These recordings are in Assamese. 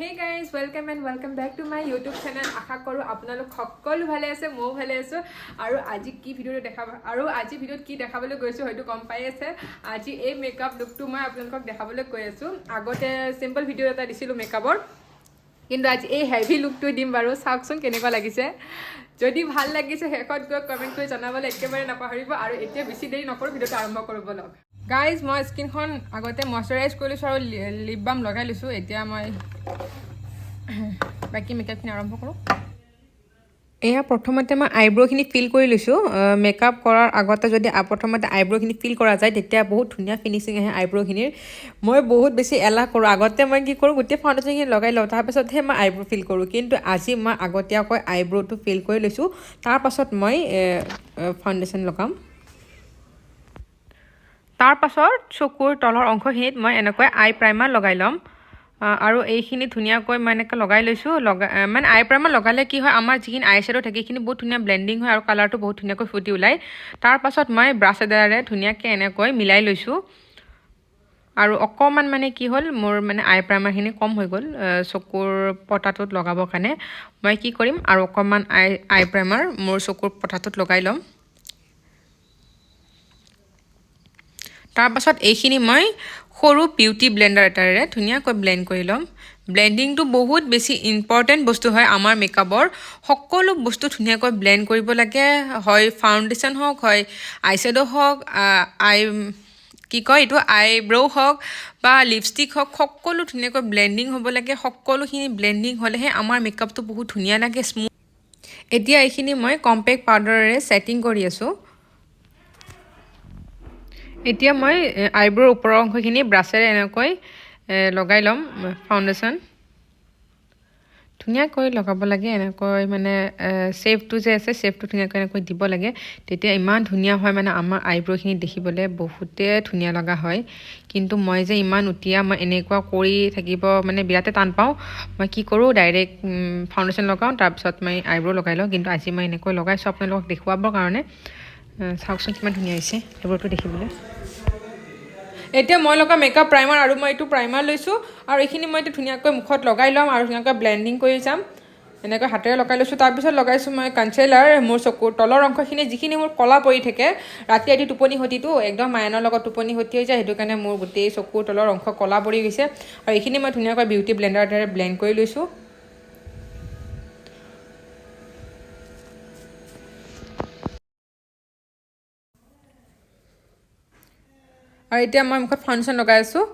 Hey guys, welcome and welcome back to my YouTube channel. আশা কৰোঁ আপোনালোক সকলো ভালে আছে, মই ভালে আছো আৰু আজি কি ভিডিঅ দেখাব আৰু আজি ভিডিঅত কি দেখাবলৈ গৈছো হয়তো গম পাই আছে। আজি এই মেকআপ লুকটো মই আপোনালোকক দেখাবলৈ কৈ আছো। আগতে সিম্পল ভিডিঅ এটা দিছিলো মেকআপৰ, কিন্তু আজি এই হেভি লুকটো দিম বাৰু। চাওকচোন কেনেকুৱা লাগিছে। যদি ভাল লাগিছে শেষত গৈ কমেন্ট কৰি জনাবলৈ একেবাৰে নাপাহৰিব আৰু এতিয়া বেছি দেৰি নকৰো, ভিডিঅটো আৰম্ভ কৰিব লগ। গাইজ মই স্কিনখন আগতে ময়শ্চাৰাইজ কৰি লৈছোঁ আৰু লিপ বাম লগাই লৈছোঁ। এতিয়া মই বাকী মেকআপখিনি আৰম্ভ কৰোঁ। এয়া প্ৰথমতে মই আইব্ৰ'খিনি ফিল কৰি লৈছোঁ। মেকআপ কৰাৰ আগতে যদি প্ৰথমতে আইব্ৰ'খিনি ফিল কৰা যায় তেতিয়া বহুত ধুনীয়া ফিনিচিং আহে আইব্ৰ'খিনিৰ। মই বহুত বেছি এলাহ কৰোঁ। আগতে মই কি কৰোঁ, গোটেই ফাউণ্ডেশ্যনখিনি লগাই লওঁ, তাৰপাছতহে মই আইব্ৰ' ফিল কৰোঁ। কিন্তু আজি মই আগতীয়াকৈ আইব্ৰ'টো ফিল কৰি লৈছোঁ, তাৰপাছত মই ফাউণ্ডেশ্যন লগাম। তাৰপাছত চকুৰ তলৰ অংশখিনিত মই এনেকৈ আই প্ৰাইমাৰ লগাই ল'ম আৰু এইখিনি ধুনীয়াকৈ মই এনেকৈ লগাই লৈছোঁ। মানে আই প্ৰাইমাৰ লগালে কি হয়, আমাৰ যিখিনি আই শ্বেডো থাকে সেইখিনি বহুত ধুনীয়া ব্লেণ্ডিং হয় আৰু কালাৰটো বহুত ধুনীয়াকৈ ফুটি ওলায়। তাৰপাছত মই ব্ৰাছ এডালেৰে ধুনীয়াকৈ এনেকৈ মিলাই লৈছোঁ আৰু অকণমান মানে কি হ'ল, মোৰ মানে আই প্ৰাইমাৰখিনি কম হৈ গ'ল চকুৰ পটাটোত লগাবৰ কাৰণে। মই কি কৰিম, আৰু অকণমান আই প্ৰাইমাৰ মোৰ চকুৰ পটাটোত লগাই ল'ম। তাৰপাছত এইখিনি মই সৰু বিউটি ব্লেণ্ডাৰ এটাৰে ধুনীয়াকৈ ব্লেণ্ড কৰি ল'ম। ব্লেণ্ডিংটো বহুত বেছি ইম্পৰ্টেণ্ট বস্তু হয় আমাৰ মেকআপৰ। সকলো বস্তু ধুনীয়াকৈ ব্লেণ্ড কৰিব লাগে, হয় ফাউণ্ডেশ্যন হওক, হয় আইশ্বেডো হওক, আইব্ৰ' হওক বা লিপষ্টিক হওক, সকলো ধুনীয়াকৈ ব্লেণ্ডিং হ'ব লাগে। সকলোখিনি ব্লেণ্ডিং হ'লেহে আমাৰ মেকআপটো বহুত ধুনীয়া লাগে, স্মুথ। এতিয়া এইখিনি মই কম্পেক্ট পাউডাৰেৰে ছেটিং কৰি আছোঁ। এতিয়া মই আইব্ৰৰ ওপৰৰ অংশখিনি ব্ৰাছেৰে এনেকৈ লগাই ল'ম ফাউণ্ডেশ্যন। ধুনীয়াকৈ লগাব লাগে এনেকৈ, মানে শ্বেপটো যে আছে শ্বেপটো ধুনীয়াকৈ এনেকৈ দিব লাগে। তেতিয়া ইমান ধুনীয়া হয়, মানে আমাৰ আইব্ৰ'খিনি দেখিবলৈ বহুতে ধুনীয়া লগা হয়। কিন্তু মই যে ইমান উটীয়া, মই এনেকুৱা কৰি থাকিব মানে বিৰাটে টান পাওঁ। মই কি কৰোঁ, ডাইৰেক্ট ফাউণ্ডেশ্যন লগাওঁ, তাৰপিছত মই আইব্ৰ' লগাই লওঁ। কিন্তু আজি মই এনেকৈ লগাইছোঁ আপোনালোকক দেখুৱাবৰ কাৰণে। চাওকচোন কিমান ধুনীয়া হৈছে আইব্ৰ'টো দেখিবলৈ। এতিয়া মই লগা মেকআপ প্ৰাইমাৰ আৰু মই এইটো প্ৰাইমাৰ লৈছোঁ আৰু এইখিনি মই এতিয়া ধুনীয়াকৈ মুখত লগাই ল'ম আৰু ধুনীয়াকৈ ব্লেণ্ডিং কৰি যাম। এনেকৈ হাতেৰে লগাই লৈছোঁ। তাৰপিছত লগাইছোঁ মই কনচিলাৰ। মোৰ চকুৰ তলৰ অংশখিনি যিখিনি মোৰ ক'লা পৰি থাকে, ৰাতি ৰাতি টোপনি ক্ষতিটো একদম মাইনৰ লগত টোপনি ক্ষতি হৈ যায়, সেইটো কাৰণে মোৰ গোটেই চকুৰ তলৰ অংশ ক'লা পৰি গৈছে আৰু এইখিনি মই ধুনীয়াকৈ বিউটি ব্লেণ্ডাৰ এটাৰে ব্লেণ্ড কৰি লৈছোঁ। আৰু এতিয়া মই মুখত ফাউণ্ডেশ্যন লগাই আছোঁ।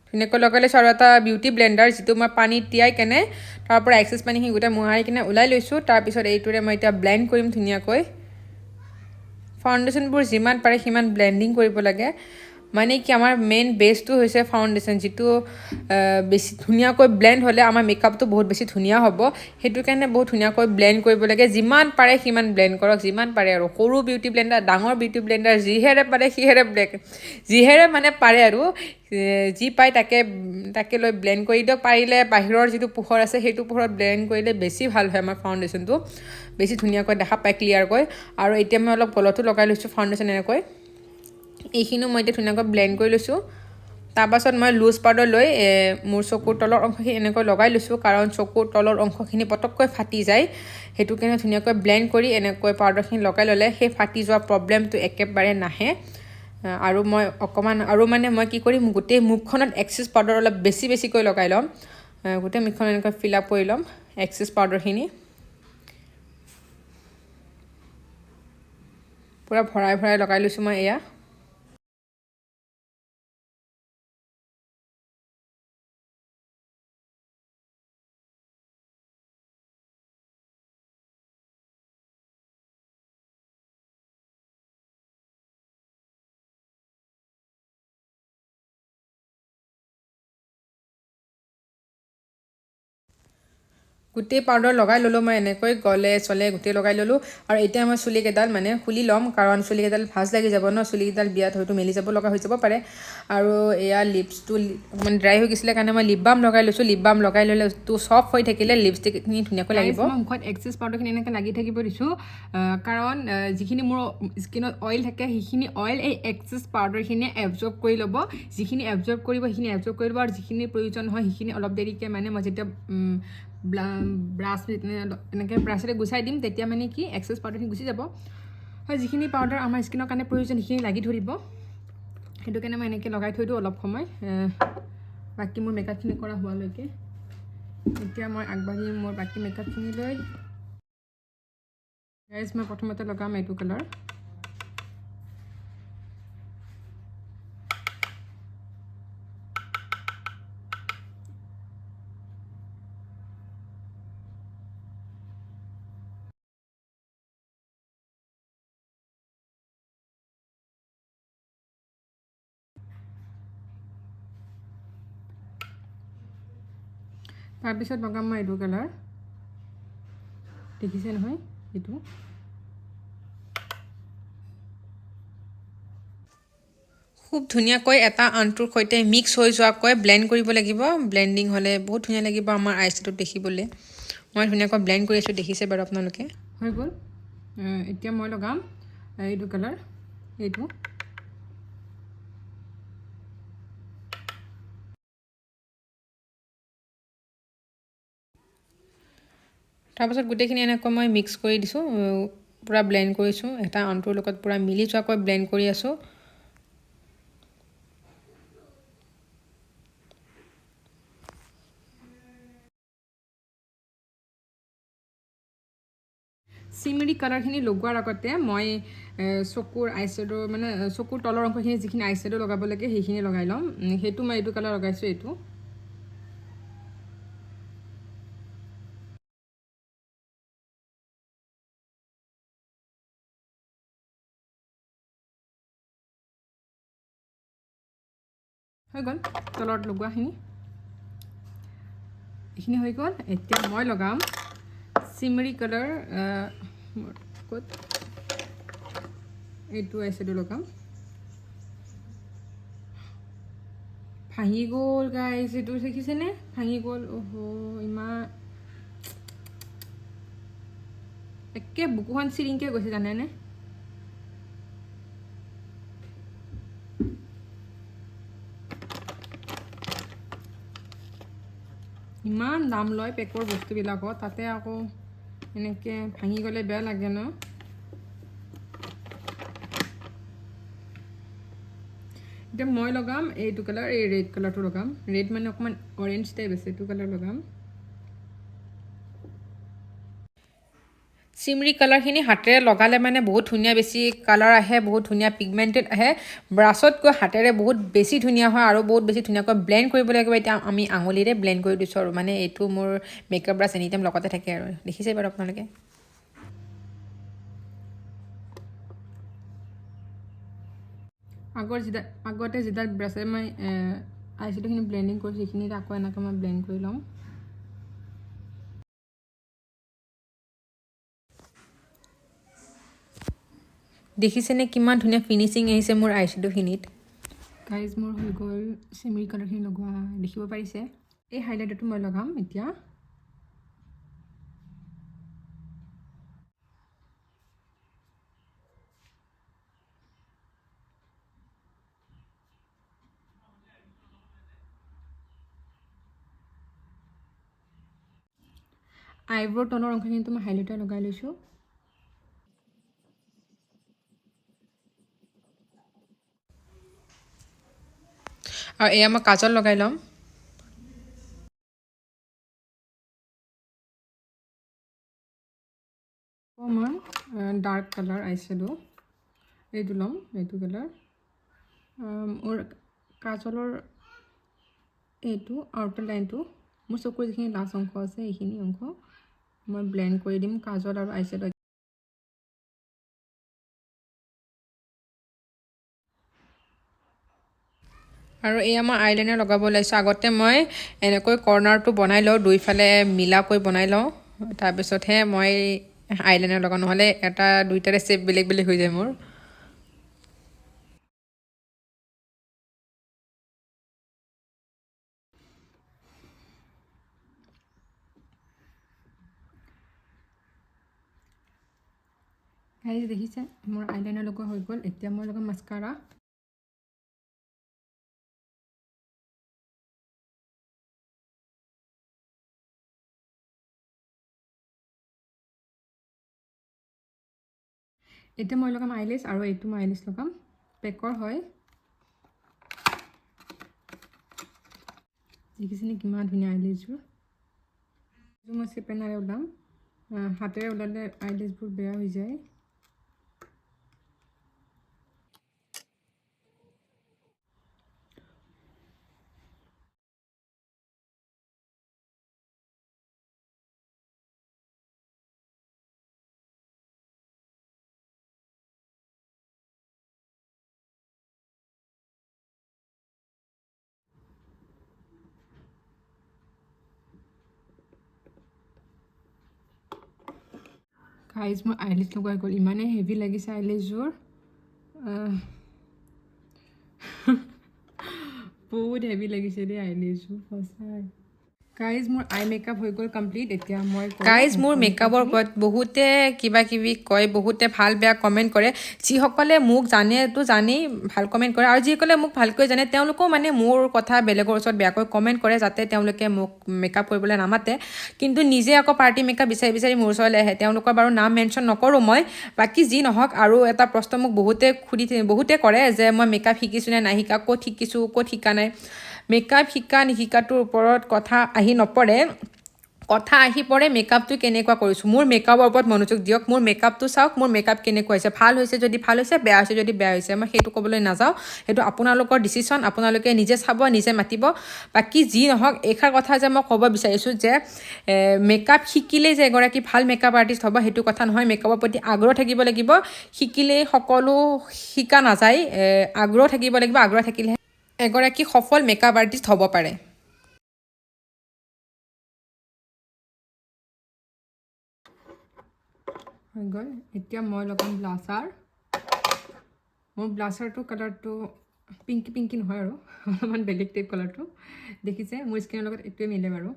ধুনীয়াকৈ লগাই লৈছোঁ আৰু এটা বিউটি ব্লেণ্ডাৰ, যিটো মই পানীত তিয়াই কেনে তাৰ পৰা এক্সেছ পানীখিনি গোটেই মোহাৰি কিনে ওলাই লৈছোঁ। তাৰপিছত এইটোৰে মই এতিয়া ব্লেণ্ড কৰিম ধুনীয়াকৈ। ফাউণ্ডেশ্যনবোৰ যিমান পাৰে সিমান ব্লেণ্ডিং কৰিব লাগে। মানে কি, আমাৰ মেইন বেছটো হৈছে ফাউণ্ডেশ্যন, যিটো বেছি ধুনীয়াকৈ ব্লেণ্ড হ'লে আমাৰ মেকআপটো বহুত বেছি ধুনীয়া হ'ব। সেইটো কাৰণে বহুত ধুনীয়াকৈ ব্লেণ্ড কৰিব লাগে। যিমান পাৰে সিমান ব্লেণ্ড কৰক, যিমান পাৰে আৰু। সৰু বিউটি ব্লেণ্ডাৰ, ডাঙৰ বিউটি ব্লেণ্ডাৰ, যিহেৰে পাৰে সিহেৰে যিহেৰে মানে পাৰে আৰু যি পায় তাকে লৈ ব্লেণ্ড কৰি দিয়ক। পাৰিলে বাহিৰৰ যিটো পোহৰ আছে সেইটো পোহৰত ব্লেণ্ড কৰিলে বেছি ভাল হয় আমাৰ ফাউণ্ডেশ্যনটো, বেছি ধুনীয়াকৈ দেখা পায় ক্লিয়াৰকৈ। আৰু এতিয়া মই অলপ গলতো লগাই লৈছোঁ ফাউণ্ডেশ্যন এনেকৈ। এইখিনিও মই এতিয়া ধুনীয়াকৈ ব্লেণ্ড কৰি লৈছোঁ। তাৰপাছত মই লুজ পাউডাৰ লৈ মোৰ চকুৰ তলৰ অংশখিনি এনেকৈ লগাই লৈছোঁ, কাৰণ চকুৰ তলৰ অংশখিনি পটককৈ ফাটি যায়। সেইটো কাৰণে ধুনীয়াকৈ ব্লেণ্ড কৰি এনেকৈ পাউডাৰখিনি লগাই ল'লে সেই ফাটি যোৱা প্ৰব্লেমটো একেবাৰে নাহে। আৰু মই অকণমান মই কি কৰিম, গোটেই মুখখনত এক্সেছ পাউডাৰ অলপ বেছিকৈ লগাই ল'ম। গোটেই মুখখন এনেকৈ ফিল আপ কৰি ল'ম এক্সেছ পাউডাৰখিনি। পূৰা ভৰাই লগাই লৈছোঁ মই এয়া। গোটেই পাউডাৰ লগাই ল'লোঁ মই এনেকৈ গলে চলে গোটেই লগাই ল'লোঁ আৰু এতিয়া মই চুলিকেইডাল মানে খুলি ল'ম কাৰণ চুলিকেইডাল ভাজ লাগি যাব ন চুলিকেইডাল বিয়াত হয়তো মেলি যাব লগা হৈ যাব পাৰে আৰু এয়া লিপছটো মানে ড্ৰাই হৈ গৈছিলে কাৰণে মই লিপ বাম লগাই লৈছোঁ লিপ বাম লগাই ল'লে তো চফ্ট হৈ থাকিলে লিপষ্টিকখিনি ধুনীয়াকৈ লাগিব মই মুখত এক্সেছ পাউডাৰখিনি এনেকৈ লাগি থাকিব দিছোঁ কাৰণ যিখিনি মোৰ স্কিনত অইল থাকে সেইখিনি অইল এই এক্সেছ পাউডাৰখিনিয়ে এবজৰ্ব কৰি ল'ব যিখিনি এবজৰ্ব কৰিব সেইখিনি এবজৰ্ব কৰি ল'ব আৰু যিখিনি প্ৰয়োজন হয় সেইখিনি অলপ দেৰিকৈ মানে মই যেতিয়া ব্ৰাছ এনেকৈ ব্ৰাছেৰে গুচাই দিম তেতিয়া মানে কি এক্সেছ পাউডাৰখিনি গুচি যাব আৰু যিখিনি পাউডাৰ আমাৰ স্কিনৰ কাৰণে প্ৰয়োজন সেইখিনি লাগি ধৰিব সেইটো কাৰণে মই এনেকৈ লগাই থৈ দিওঁ অলপ সময় বাকী মোৰ মেকআপখিনি কৰা হোৱালৈকে এতিয়া মই আগবাঢ়ি মোৰ বাকী মেকআপখিনি লৈ গাইজ মই প্ৰথমতে লগাম এইটো কালাৰ তাৰপিছত লগাম মই এইটো কালাৰ দেখিছে নহয় এইটো খুব ধুনীয়াকৈ এটা আনটোৰ সৈতে মিক্স হৈ যোৱাকৈ ব্লেণ্ড কৰিব লাগিব ব্লেণ্ডিং হ'লে বহুত ধুনীয়া লাগিব আমাৰ আইশ্বেডোত দেখিবলৈ মই ধুনীয়াকৈ ব্লেণ্ড কৰি আছোঁ দেখিছে বাৰু আপোনালোকে হৈ গ'ল এতিয়া মই লগাম এইটো কালাৰ এইটো তাৰপাছত গোটেইখিনি এনেকৈ মই মিক্স কৰি দিছোঁ পূৰা ব্লেণ্ড কৰিছোঁ এটা আনটোৰ লগত পূৰা মিলি যোৱাকৈ ব্লেণ্ড কৰি আছোঁ চিমৰি কালাৰখিনি লগোৱাৰ আগতে মই চকুৰ আইশ্বেডো মানে চকুৰ তলৰ অংশখিনি যিখিনি আইশ্বেডো লগাব লাগে সেইখিনি লগাই ল'ম সেইটো মই এইটো কালাৰ লগাইছোঁ এইটো হৈ গ'ল তলত লগোৱাখিনি এইখিনি হৈ গ'ল এতিয়া মই লগাম চিমৰি কালাৰ ক'ত এইটো আইশ্বেডো লগাম ভাঙি গ'ল গাইজ এইটো দেখিছেনে ভাঙি গ'ল অহ ইমান একে বুকুখন চিৰিংকৈ গৈছে জানেনে ইমান দাম লয় পেকৰ বস্তুবিলাকত তাতে আকৌ এনেকৈ ভাঙি গ'লে বেয়া লাগে ন এতিয়া মই লগাম এইটো কালাৰ এই ৰেড কালাৰটো লগাম ৰেড মানে অকণমান অৰেঞ্জ টাইপ আছে এইটো কালাৰ লগাম চিমৰি কালাৰখিনি হাতেৰে লগালে মানে বহুত ধুনীয়া বেছি কালাৰ আহে বহুত ধুনীয়া পিগমেণ্টেড আহে ব্ৰাছতকৈ হাতেৰে বহুত বেছি ধুনীয়া হয় আৰু বহুত বেছি ধুনীয়াকৈ ব্লেণ্ড কৰিব লাগিব এতিয়া আমি আঙুলিৰে ব্লেণ্ড কৰি দিছোঁ আৰু মানে এইটো মোৰ মেকআপ ব্ৰাছ এনি টাইম লগতে থাকে আৰু দেখিছে বাৰু আপোনালোকে আগতে যিডাল ব্ৰাছেৰে মই আইশ্বেডোখিনি ব্লেণ্ডিং কৰিছোঁ সেইখিনিত আকৌ এনেকৈ মই ব্লেণ্ড কৰি ল'ম দেখিছেনে কিমান ধুনীয়া ফিনিচিং আহিছে মোৰ আইশ্বেডোখিনিত গাইজ মোৰ হৈ গ'ল চিমৰি কালাৰখিনি লগোৱা দেখিব পাৰিছে এই হাইলাইটাৰটো মই লগাম এতিয়া আইব্ৰৰ তলৰ অংশখিনিতো মই হাইলাইটাৰ লগাই লৈছোঁ আৰু এয়া মই কাজল লগাই ল'ম মই ডাৰ্ক কালাৰ আইশ্বেডো এইটো ল'ম এইটো কালাৰ মোৰ কাজলৰ এইটো আউটাৰ লাইনটো মোৰ চকুৰ যিখিনি লাষ্ট অংশ আছে এইখিনি অংশ মই ব্লেণ্ড কৰি দিম কাজল আৰু আইশ্বেডো আৰু এই আমাৰ আইলাইনাৰ লগাব ওলাইছোঁ আগতে মই এনেকৈ কৰ্নাৰটো বনাই লওঁ দুইফালে মিলাকৈ বনাই লওঁ তাৰপিছতহে মই আইলাইনাৰ লগাওঁ নহ'লে এটা দুইটাৰে শ্বেপ বেলেগ বেলেগ হৈ যায় মোৰ গাইজ দেখিছে মোৰ আইলাইনাৰ লগোৱা হৈ গ'ল এতিয়া মই লগাম মাস্কাৰা এতিয়া মই লগাম আইলেছ আৰু এইটো মই আইলেছ লগাম পেকৰ হয় দেখিছেনে কিমান ধুনীয়া আইলেছবোৰ মই চেপেনাৰে ওলাম হাতেৰে ওলালে আইলেছবোৰ বেয়া হৈ যায় গাইজ মই আইলেছ লগোৱা গ'ল ইমানেই হেভি লাগিছে আইলেছযোৰ বহুত হেভি লাগিছে দেই আইলেছযোৰ সঁচাই গাইজ মোৰ আই মেকআপ হৈ গ'ল কমপ্লিট এতিয়া মই গাইজ মোৰ মেকআপৰ ওপৰত বহুতে কিবা কিবি কয় বহুতে ভাল বেয়া কমেণ্ট কৰে যিসকলে মোক জানেতো জানেই ভাল কমেণ্ট কৰে আৰু যিসকলে মোক ভালকৈ জানে তেওঁলোকেও মানে মোৰ কথা বেলেগৰ ওচৰত বেয়াকৈ কমেণ্ট কৰে যাতে তেওঁলোকে মোক মেকআপ কৰিবলৈ নামাতে কিন্তু নিজে আকৌ পাৰ্টি মেকআপ বিচাৰি বিচাৰি মোৰ ওচৰলৈ আহে তেওঁলোকৰ বাৰু নাম মেনশ্যন নকৰোঁ মই বাকী যি নহওক আৰু এটা প্ৰশ্ন মোক বহুতে কৰে যে মই মেকআপ শিকিছোঁ নে নাই শিকা ক'ত শিকিছোঁ ক'ত শিকা নাই মেকআপ শিকা নিশিকাটোৰ ওপৰত কথা আহি নপৰে কথা আহি পৰে মেকআপটো কেনেকুৱা কৰিছোঁ মোৰ মেকআপৰ ওপৰত মনোযোগ দিয়ক মোৰ মেকআপটো চাওক মোৰ মেকআপ কেনেকুৱা হৈছে ভাল হৈছে যদি ভাল হৈছে বেয়া হৈছে যদি বেয়া হৈছে মই সেইটো ক'বলৈ নাযাওঁ সেইটো আপোনালোকৰ ডিচিশ্যন আপোনালোকে নিজে চাব নিজে মাতিব বাকী যি নহওক এইষাৰ কথা যে মই ক'ব বিচাৰিছোঁ যে মেকআপ শিকিলেই যে এগৰাকী ভাল মেকআপ আৰ্টিষ্ট হ'ব সেইটো কথা নহয় মেকআপৰ প্ৰতি আগ্ৰহ থাকিব লাগিব শিকিলেই সকলো শিকা নাযায় আগ্ৰহ থাকিব লাগিব আগ্ৰহ থাকিলেহে এগৰাকী সফল মেকআপ আৰ্টিষ্ট হ'ব পাৰে হৈ গ'ল এতিয়া মই লগাম ব্লাছাৰ মোৰ ব্লাছাৰটো কালাৰটো পিংকি নহয় আৰু অলপমান বেলেগ টাইপ কালাৰটো দেখিছে মোৰ স্কিনৰ লগত এইটোৱে মিলে বাৰু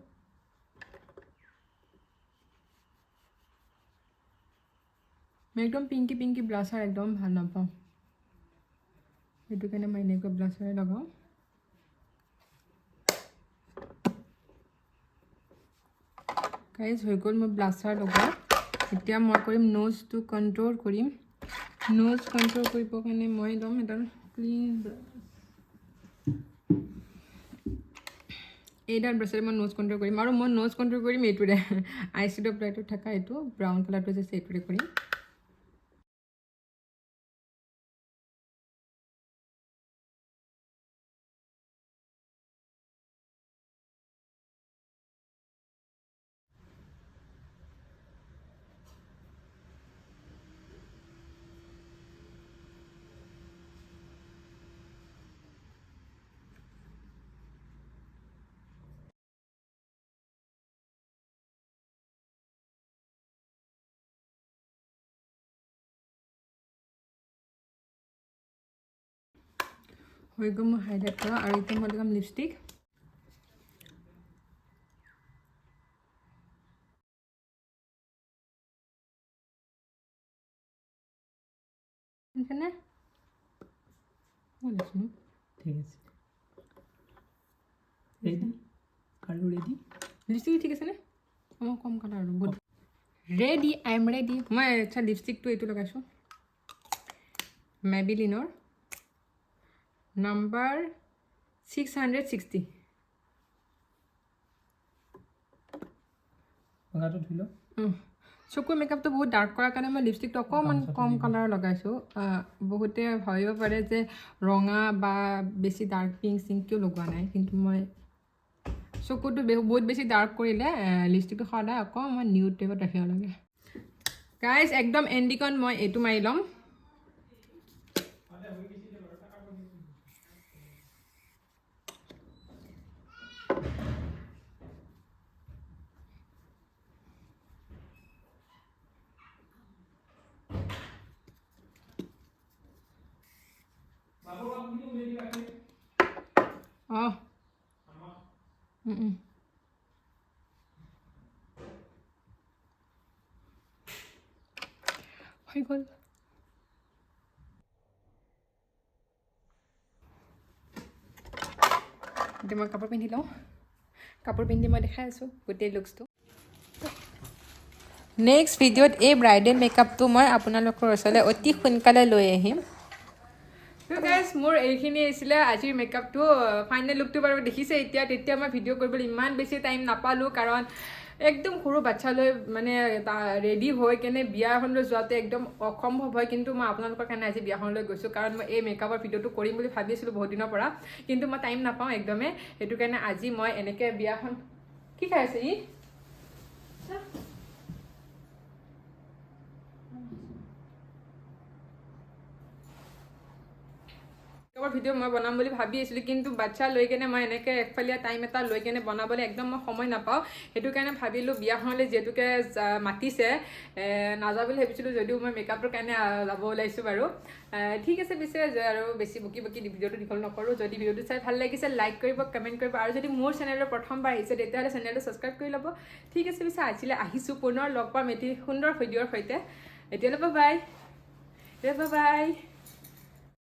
মই একদম পিংকি ব্লাছাৰ একদম ভাল নাপাওঁ সেইটো কাৰণে মই এনেকুৱা ব্লাছাৰে লগাওঁ গাইজ হৈ গ'ল মই ব্লাছাৰ লগোৱা এতিয়া মই কৰিম নোজটো কণ্ট্ৰল কৰিম নোজ কণ্ট্ৰল কৰিবৰ কাৰণে মই ল'ম এডাল ক্লিন এইডাল ব্ৰাছেৰে মই নোজ কণ্ট্ৰল কৰিম আৰু মই নোজ কণ্ট্ৰল কৰিম এইটোৰে আইশ্বেডো প্লেটত থকা এইটো ব্ৰাউন কালাৰটো যে এইটোৰে কৰিম হৈ গ'ল মই হাইলাইট কৰা আৰু এতিয়া মই লগাম লিপষ্টিক শুনিছেনে ঠিক আছে ৰেডি আৰু ৰেডি লিপষ্টিক ঠিক আছেনে অঁ কম কালাৰ আৰু বহুত ৰেডি আই এম ৰেডি মই আচ্ছা লিপষ্টিকটো এইটো লগাইছোঁ মেবিলিনৰ নাম্বাৰ 660 চকুৰ মেকআপটো বহুত ডাৰ্ক কৰাৰ কাৰণে মই লিপষ্টিকটো অকণমান কম কালাৰ লগাইছোঁ বহুতে ভাবিব পাৰে যে ৰঙা বা বেছি ডাৰ্ক পিংক কিয় লগোৱা নাই কিন্তু মই চকুটো বহুত বেছি ডাৰ্ক কৰিলে লিপষ্টিকটো সদায় অকণমান নিউড টাইপত ৰাখিব লাগে গাইজ একদম এণ্ডিকন মই এইটো মাৰি ল'ম হৈ গ'ল এতিয়া মই কাপোৰ পিন্ধি লওঁ কাপোৰ পিন্ধি মই দেখাই আছোঁ গোটেই লুকছটো নেক্সট ভিডিঅ'ত এই ব্ৰাইডেল মেকআপটো মই আপোনালোকৰ ওচৰলৈ অতি সোনকালে লৈ আহিম তো গাইজ মোৰ এইখিনি আছিলে আজিৰ মেকআপটো ফাইনেল লুকটো বাৰু দেখিছে এতিয়া তেতিয়া মই ভিডিঅ' কৰিবলৈ ইমান বেছি টাইম নাপালোঁ কাৰণ একদম সৰু বাচ্চালৈ মানে ৰেডি হৈ কেনে বিয়াখনলৈ যোৱাটো একদম অসম্ভৱ হয় কিন্তু মই আপোনালোকৰ কাৰণে আজি বিয়াখনলৈ গৈছোঁ কাৰণ মই এই মেকআপৰ ভিডিঅ'টো কৰিম বুলি ভাবি আছিলোঁ বহুত দিনৰ পৰা কিন্তু মই টাইম নাপাওঁ একদমেই সেইটো কাৰণে আজি মই এনেকৈ বিয়াখন কি খাই আছে ই ভিডিঅ' মই বনাম বুলি ভাবি আছিলোঁ কিন্তু বাচ্চা লৈ কেনে মই এনেকৈ একফালীয়া টাইম এটা লৈ কেনে বনাবলৈ একদম মই সময় নাপাওঁ সেইটো কাৰণে ভাবিলোঁ বিয়াখনলৈ যিহেতুকে মাতিছে নাযাওঁ বুলি ভাবিছিলোঁ যদিও মই মেকআপৰ কাৰণে যাব ওলাইছোঁ বাৰু ঠিক আছে পিছে আৰু বেছি বকি ভিডিঅ'টো দীঘল নকৰোঁ যদি ভিডিঅ'টো চাই ভাল লাগিছে লাইক কৰিব কমেণ্ট কৰিব আৰু যদি মোৰ চেনেলৰ প্ৰথমবাৰ আহিছে তেতিয়াহ'লে চেনেলটো ছাবস্ক্ৰাইব কৰি ল'ব ঠিক আছে পিছে আজিলৈ আহিছোঁ পুনৰ লগ পাম এটি সুন্দৰ ভিডিঅ'ৰ সৈতে এতিয়ালৈ বাই বাই